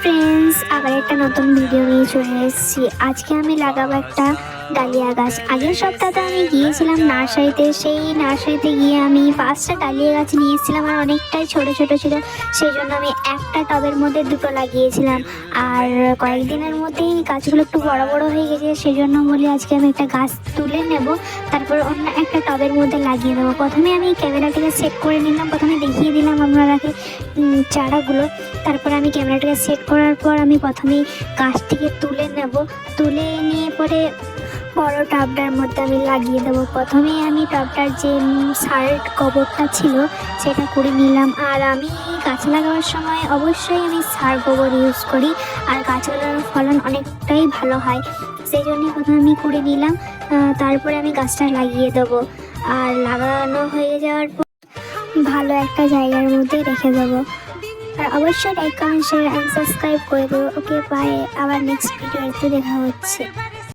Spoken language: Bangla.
ফ্রেন্ডস, আবার একটা নতুন ভিডিও নিয়ে চলে এসেছি। আজকে আমি লাগাবো একটা ডালিয়া গাছ। আগের সপ্তাহে আমি গিয়েছিলাম নার্সারিতে। সেই নার্সারিতে গিয়ে আমি 5টা ডালিয়া গাছ নিয়ে এসেছিলাম, আর অনেকটাই ছোট ছোট ছিল। সেই জন্য আমি একটা টবের মধ্যে 2টো লাগিয়েছিলাম, আর কয়েকদিনের মধ্যেই গাছগুলো একটু বড় বড় হয়ে গেছে। সেই জন্য বলি আজকে আমি একটা গাছ তুলে নেব, তারপর অন্য একটা টবের মধ্যে লাগিয়ে দেবো। প্রথমে আমি ক্যামেরাটাকে সেট করে নিলাম, প্রথমে দেখিয়ে দিলাম আপনারাকে চারাগুলো। তারপর আমি ক্যামেরাটাকে সেট করার পর আমি প্রথমেই গাছটিকে তুলে নেব। তুলে নিয়ে পরে বড় টবটার মধ্যে আমি লাগিয়ে দেবো। প্রথমেই আমি টবটার যে সার গোবরটা ছিল সেটা করে নিলাম। আর আমি গাছ লাগাবার সময় অবশ্যই আমি সার গোবর ইউজ করি, আর গাছগুলোর ফলন অনেকটাই ভালো হয়। সেই জন্যই প্রথমে আমি করে নিলাম, তারপরে আমি গাছটা লাগিয়ে দেবো। আর লাগানো হয়ে যাওয়ার পর ভালো একটা জায়গার মধ্যে রেখে দেবো। আর অবশ্যই like, comment, share and subscribe করে দেবো। ওকে, বাই। আবার নেক্সট ভিডিওতে দেখা হচ্ছে।